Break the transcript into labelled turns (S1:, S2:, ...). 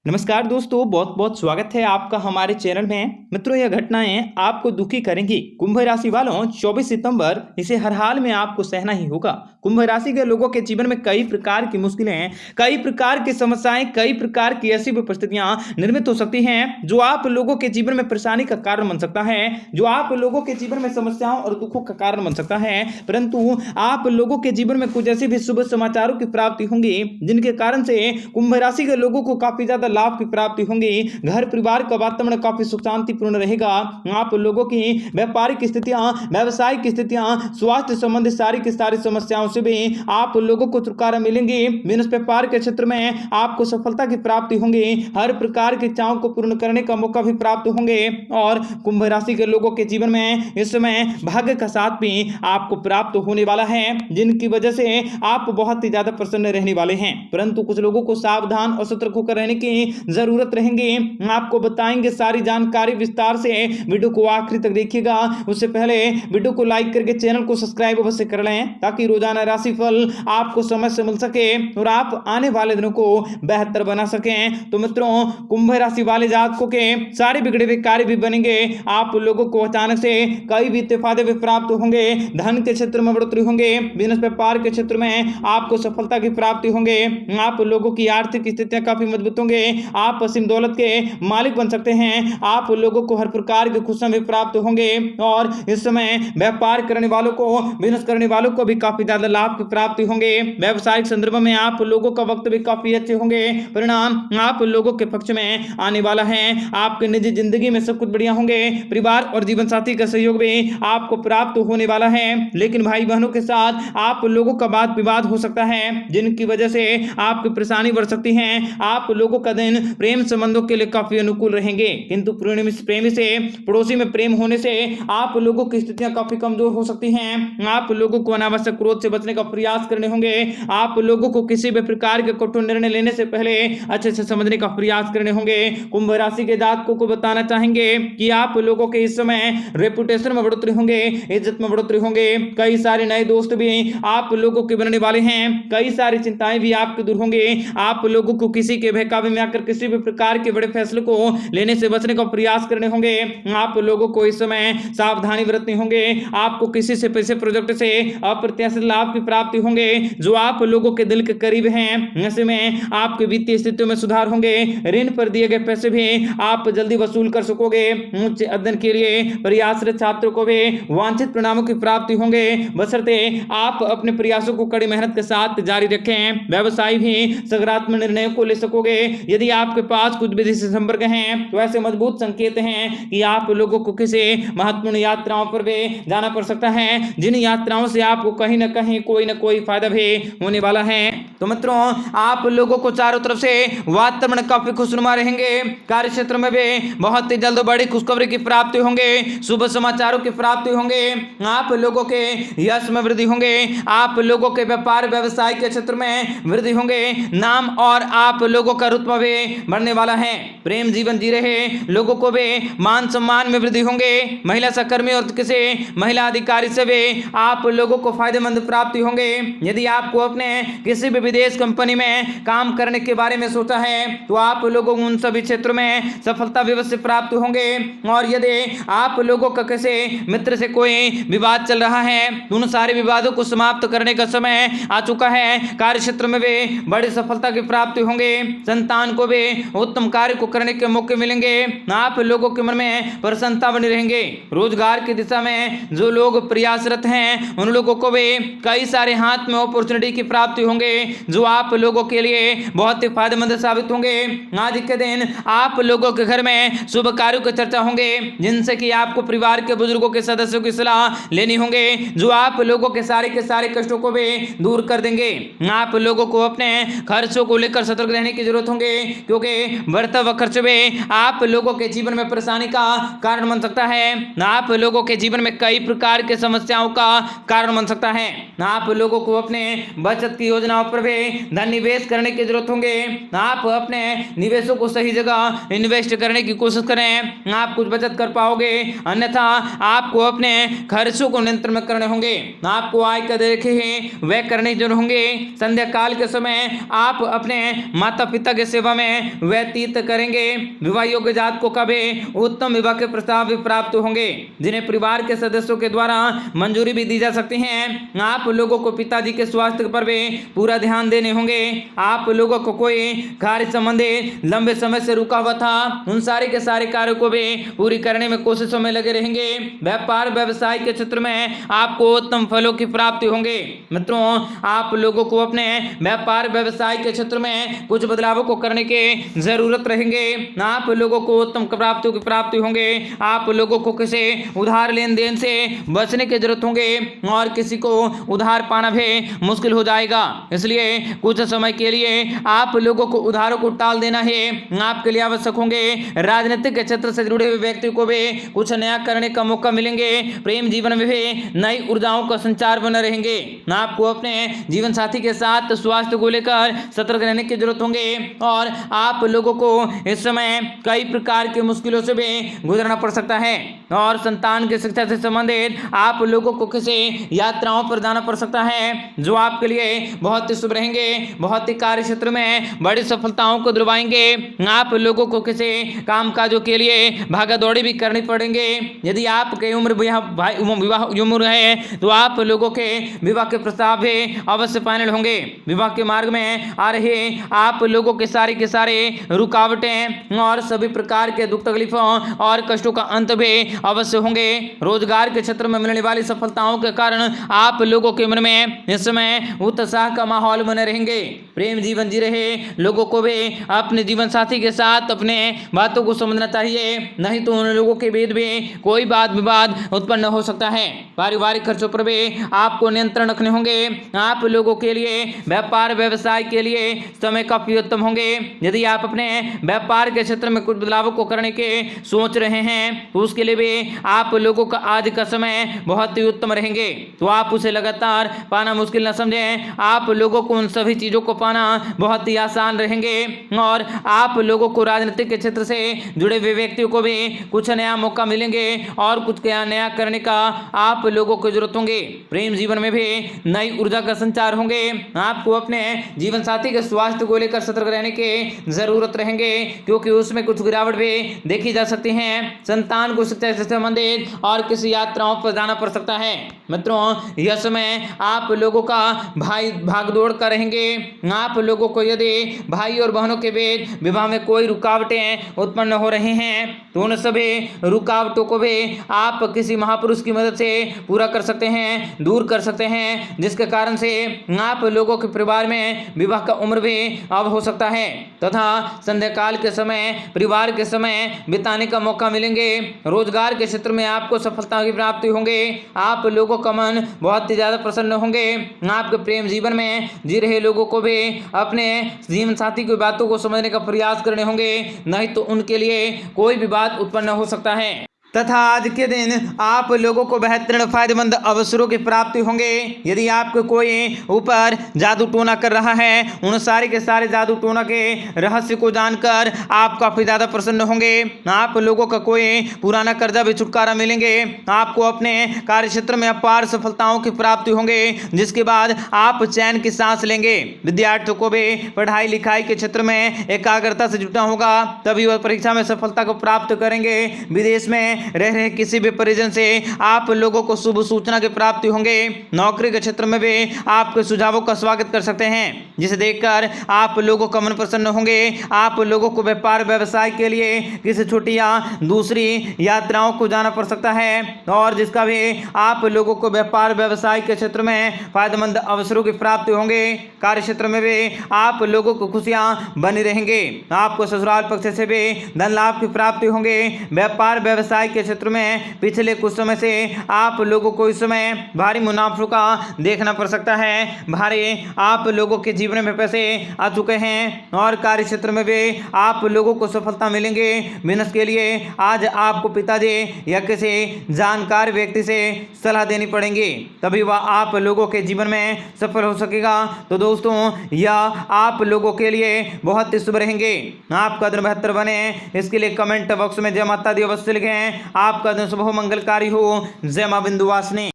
S1: नमस्कार दोस्तों, बहुत बहुत स्वागत है आपका हमारे चैनल में। मित्रों, यह घटनाएं आपको दुखी करेंगी। कुंभ राशि वालों, 24 सितंबर इसे हर हाल में आपको सहना ही होगा। कुंभ राशि के लोगों के जीवन में कई प्रकार की मुश्किलें, कई प्रकार की समस्याएं, कई प्रकार की ऐसी परिस्थितियां निर्मित हो सकती हैं जो आप लोगों के जीवन में परेशानी का कारण बन सकता है, जो आप लोगों के जीवन में समस्याओं और दुखों का कारण बन सकता है। परंतु आप लोगों के जीवन में कुछ ऐसे भी शुभ समाचारों की प्राप्ति होंगी जिनके कारण से कुंभ राशि के लोगों को काफी ज्यादा लाभ की प्राप्ति होंगी। घर परिवार का वातावरण काफी सुख शांतिपूर्ण रहेगा। आप लोगों की व्यापारिक स्थितियां, व्यावसायिक स्थितियां, स्वास्थ्य संबंधी सारी समस्याओं से भी आप लोगों को छुटकारा मिलेंगी। बिजनेस व्यापार के क्षेत्र में आपको सफलता की प्राप्ति होंगी। हर प्रकार की इच्छाओं को पूर्ण करने का मौका भी प्राप्त होंगे। और कुंभ राशि के लोगों के जीवन में इस समय भाग्य का साथ भी आपको प्राप्त होने वाला है, जिनकी वजह से आप बहुत ही ज्यादा प्रसन्न रहने वाले हैं। परंतु कुछ लोगों को सावधान और सतर्क होकर रहने की जरूरत रहेगी। आपको बताएंगे सारी जानकारी विस्तार से। वीडियो को आखिरी तक देखिएगा। उससे पहले वीडियो को लाइक करके चैनल को सब्सक्राइब अवश्य कर लें, ताकि रोजाना राशिफल आपको समय से मिल सके और आप आने वाले दिनों को बेहतर बना सकें। तो मित्रों, कुंभ राशि वाले जातकों के सारे बिगड़े हुए कार्य भी बनेंगे। आप लोगों को अचानक से कई वित्तीय फायदे भी प्राप्त होंगे। धन के क्षेत्र में बढ़ोतरी होंगे। बिजनेस व्यापार के क्षेत्र में आपको सफलता की प्राप्ति होंगे। आप लोगों की आर्थिक स्थितियां काफी मजबूत होंगे। आप असीम दौलत के मालिक बन सकते हैं। आप लोगों को हर प्रकार के खुशियां भी प्राप्त होंगे। और इस समय व्यापार करने वालों को, बिजनेस करने वालों को भी काफी ज्यादा लाभ की प्राप्ति होंगे। व्यावसायिक संदर्भ में आप लोगों का वक्त भी काफी अच्छे होंगे। परिणाम आप लोगों के पक्ष में आने वाला है। आपके निजी जिंदगी में सब कुछ बढ़िया होंगे। परिवार और जीवन साथी का सहयोग भी आपको प्राप्त होने वाला है। लेकिन भाई बहनों के साथ आप लोगों का वाद विवाद हो सकता है, जिनकी वजह से आपकी परेशानी बढ़ सकती है। आप लोगों का दिन प्रेम संबंधों के लिए काफी अनुकूल रहेंगे, किंतु प्रेमी से पड़ोसी में प्रेम होने से आप लोगों की स्थितियां काफी कमजोर हो सकती हैं। आप लोगों को अनावश्यक क्रोध से बचने का प्रयास करने होंगे। आप लोगों को किसी भी प्रकार के कठोर निर्णय लेने से पहले अच्छे से समझने का प्रयास करने होंगे। कुंभ राशि के जातकों को बताना चाहेंगे कि आप लोगों के इस समय रेपुटेशन में बढ़ोतरी होंगे, इज्जत में बढ़ोतरी होंगे। कई सारे नए दोस्त भी आप लोगों के बनने वाले हैं। कई सारी चिंताएं भी आपके दूर होंगे। आप लोगों को किसी के बहकावे में आकर किसी भी प्रकार के बड़े फैसले को लेने से बचने का प्रयास करने होंगे। आप लोगों को इस समय सावधानी बरतनी होंगे। आपको किसी से पैसे प्रोजेक्ट से अप्रत्याशित लाभ की प्राप्ति होंगे जो आप लोगों के दिल के करीब हैं। ऐसे में आपके वित्तीय स्थितियों में सुधार होंगे। ऋण पर दिए गए पैसे भी आप जल्दी वसूल कर सकोगे। उच्च अध्ययन के लिए प्रयासरत छात्रों को भी वांछित परिणामों की प्राप्ति होंगे, बशर्ते आप अपने प्रयासों को कड़ी मेहनत के साथ जारी रखें। व्यवसाय भी सकारात्मक निर्णयों को ले सकोगे। यदि आपके पास कुछ विदेशी संपर्क हैं तो ऐसे मजबूत संकेत हैं कि आप लोगों को किसी महत्वपूर्ण यात्राओं पर भी जाना पड़ सकता है, जिन यात्राओं से आपको कहीं ना कहीं कोई ना कोई फायदा भी होने वाला है। तो मित्रों, आप लोगों को चारों तरफ से वातावरण काफी खुशनुमा रहेंगे। कार्य क्षेत्र में भी बहुत ही जल्द बड़ी खुशखबरी की प्राप्ति होंगे, शुभ समाचारों की प्राप्ति होंगे। आप लोगों के यश में वृद्धि होंगे। आप लोगों के व्यापार व्यवसाय के क्षेत्र में वृद्धि होंगे। नाम और आप लोगों का रुतबा भी बढ़ने वाला है। प्रेम जीवन जी रहे लोगों को भी मान सम्मान में वृद्धि होंगे। महिला सहकर्मी और किसी महिला अधिकारी से भी आप लोगों को फायदेमंद प्राप्ति होंगे। यदि आपको अपने किसी भी विदेश कंपनी में काम करने के बारे में सोचा है तो आप लोगों को उन सभी क्षेत्रों में सफलता अवश्य प्राप्त होंगे। और यदि आप लोगों का किसी मित्र से कोई विवाद चल रहा है तो उन सारे विवादों को समाप्त करने का समय आ चुका है। कार्य क्षेत्र में भी बड़ी सफलता की प्राप्ति होंगे। संतान को भी उत्तम कार्य को करने के मौके मिलेंगे। आप लोगों के मन में प्रसन्नता बनी रहेंगे। रोजगार की दिशा में जो लोग प्रयासरत हैं उन लोगों को भी कई सारे हाथ में अपॉर्चुनिटी की प्राप्ति होंगे जो आप लोगों के लिए बहुत ही फायदेमंद साबित होंगे। आज के दिन आप लोगों के घर में शुभ कार्यों की चर्चा होंगे, जिनसे कि आपको परिवार के बुजुर्गों के सदस्यों की सलाह लेनी होंगे, जो आप लोगों के सारे कष्टों को भी दूर कर देंगे। आप लोगों को अपने खर्चों को लेकर सतर्क रहने की जरूरत होंगे, क्योंकि बढ़ता हुआ खर्च भी आप लोगों के जीवन में परेशानी का कारण बन सकता है। आप लोगों के जीवन में कई प्रकार के समस्याओं का कारण बन सकता है। आप लोगों को अपने बचत की योजनाओं पर भी धन निवेश करने की जरूरत होंगे। आप अपने निवेशों को सही जगह इन्वेस्ट करने की कोशिश करें। आप कुछ बचत कर पाओगे, अन्यथा आपको अपने खर्चों को नियंत्रण में करने होंगे। आपको आय का देखे ही व्यय करने की जरूरत होंगे। संध्या काल के समय आप अपने माता पिता की सेवा में व्यतीत करेंगे। विवाह योग्य जातकों का भी उत्तम विवाह के प्रस्ताव भी प्राप्त होंगे, जिन्हें परिवार के सदस्यों के द्वारा मंजूरी भी दी जा सकती है। आप लोगों को पिताजी के स्वास्थ्य पर भी पूरा ध्यान देने होंगे। आप लोगों को कोई कार्य संबंधी लंबे समय से रुका हुआ था, उन सारे के सारे कार्यों को भी पूरी करने में कोशिशों में लगे रहेंगे। व्यापार व्यवसाय के क्षेत्र में आपको उत्तम फलों की प्राप्ति होंगे। मित्रों, आप लोगों को अपने व्यापार व्यवसाय के क्षेत्र में कुछ बदलावों को करने की जरूरत रहेंगे। आप लोगों को उत्तम प्राप्तियों की प्राप्ति होंगे। आप लोगों को किसी उधार लेन देन से बचने की जरूरत होंगे और किसी को उधार पाना भी मुश्किल हो जाएगा। इसलिए कुछ समय के लिए आप लोगों को उधारों को टाल देना है आपके लिए आवश्यक होंगे। राजनीतिक क्षेत्र से जुड़े हुए व्यक्ति को भी कुछ नया करने का मौका मिलेंगे। प्रेम जीवन में भी नई ऊर्जाओं का संचार बने रहेंगे। आपको अपने जीवन साथी के साथ स्वास्थ्य को लेकर सतर्क रहने की जरूरत होंगे और आप लोगों को इस समय कई प्रकार की मुश्किलों से भी गुजरना पड़ सकता है और संतान की शिक्षा से संबंधित आप लोगों को किसी यात्राओं पर जाना पड़ सकता है, जो आपके लिए बहुत ही शुभ रहेंगे। बहुत ही कार्य क्षेत्र में बड़ी सफलताओं को दिलवाएंगे। आप लोगों को किसी कामकाजों के लिए भागा दौड़ी भी करनी पड़ेंगे। यदि आपके विवाह उम्र है तो आप लोगों के विवाह के प्रस्ताव भी अवश्य फाइनल होंगे। विवाह के मार्ग में आ रहे आप लोगों के सारे रुकावटें और सभी प्रकार के दुख तकलीफों और कष्टों का अंत भी अवश्य होंगे। रोजगार के क्षेत्र में मिलने वाली सफलताओं के कारण आप लोगों के मन में इस समय उत्साह का माहौल बने रहेंगे। प्रेम जीवन जी रहे लोगों को भी अपने जीवन साथी के साथ अपने बातों को समझना चाहिए, नहीं तो उन लोगों के बीच भी कोई वाद विवाद उत्पन्न हो सकता है। पारिवारिक खर्चों पर भी आपको नियंत्रण रखने होंगे। आप लोगों के लिए व्यापार व्यवसाय के लिए समय काफी उत्तम होंगे। यदि आप अपने व्यापार के क्षेत्र में कुछ बदलावों को करने के सोच रहे हैं तो उसके लिए भी आप लोगों का आज का समय बहुत ही उत्तम रहेंगे, तो आप उसे लगातार पाना मुश्किल न समझें। आप लोगों को उन सभी चीजों को पाना बहुत ही आसान रहेंगे और आप लोगों को राजनीतिक के क्षेत्र से जुड़े हुए व्यक्तियों को भी कुछ नया मौका मिलेंगे और कुछ नया करने का आप लोगों को जरूरत होंगे। प्रेम जीवन में भी नई ऊर्जा का संचार होंगे। आपको अपने जीवन साथी के स्वास्थ्य को लेकर सतर्क रहने की जरूरत रहेंगे, क्योंकि उसमें कुछ गिरावट भी देखी जा सकती है। संतान को शिक्षा से संबंधित और किसी यात्राओं पर जाना पड़ सकता है। मित्रों, यह समय आप लोगों का भागदौड़ का रहेंगे। आप लोगों को यदि भाई और बहनों के बीच विवाह में कोई रुकावटें उत्पन्न हो रही हैं तो उन सभी रुकावटों को भी आप किसी महापुरुष की मदद से पूरा कर सकते हैं, दूर कर सकते हैं, जिसके कारण से आप लोगों के परिवार में विवाह का उम्र भी अब हो सकता है तथा संध्या काल के समय परिवार के समय बिताने का मौका मिलेंगे। रोजगार के क्षेत्र में आपको सफलता की प्राप्ति होंगे। आप लोगों का मन बहुत ही ज्यादा प्रसन्न होंगे। आपके प्रेम जीवन में जी रहे लोगों को भी अपने जीवन साथी की बातों को समझने का प्रयास करने होंगे, नहीं तो उनके लिए कोई भी बात उत्पन्न हो सकता है तथा आज के दिन आप लोगों को बेहतरीन फायदेमंद अवसरों की प्राप्ति होंगे। यदि आपको कोई ऊपर जादू टोना कर रहा है, उन सारे के सारे जादू टोना के रहस्य को जानकर आप काफी ज्यादा प्रसन्न होंगे। आप लोगों का कोई पुराना कर्जा भी छुटकारा मिलेंगे। आपको अपने कार्य क्षेत्र में अपार सफलताओं की प्राप्ति होंगे, जिसके बाद आप चैन की सांस लेंगे। विद्यार्थियों को भी पढ़ाई लिखाई के क्षेत्र में एकाग्रता से जुटना होगा, तभी वह परीक्षा में सफलता को प्राप्त करेंगे। विदेश में रह रहे किसी भी परिजन से आप लोगों को शुभ सूचना की प्राप्ति होंगे। नौकरी के क्षेत्र में भी आपके सुझावों का स्वागत कर सकते हैं, जिसे देखकर आप लोगों का मन प्रसन्न होंगे। आप लोगों को व्यापार व्यवसाय के लिए किसी छोटी या दूसरी यात्राओं को जाना पड़ सकता है और जिसका भी आप लोगों को व्यापार व्यवसाय के क्षेत्र में फायदेमंद अवसरों की प्राप्ति होंगे। कार्य क्षेत्र में भी आप लोगों को खुशियां बनी रहेंगे। आपको ससुराल पक्ष से भी धन लाभ की प्राप्ति होंगे। व्यापार व्यवसाय के क्षेत्र में पिछले कुछ समय से आप लोगों को इस समय भारी मुनाफों का देखना पड़ सकता है। भारी आप लोगों के जीवन में पैसे आ चुके हैं और कार्य क्षेत्र में भी आप लोगों को सफलता मिलेंगे। बिजनेस के लिए आज आपको पिताजी या किसी जानकार व्यक्ति से सलाह देनी पड़ेगी, तभी वह आप लोगों के जीवन में सफल हो सकेगा। तो दोस्तों, यह आप लोगों के लिए बहुत ही शुभ रहेंगे। आपका दिन बेहतर बने, इसके लिए कमेंट बॉक्स में जय माता दी अवश्य लिखें। आपका दिन शुभ हो, मंगलकारी हो। जय मां विंध्यवासिनी।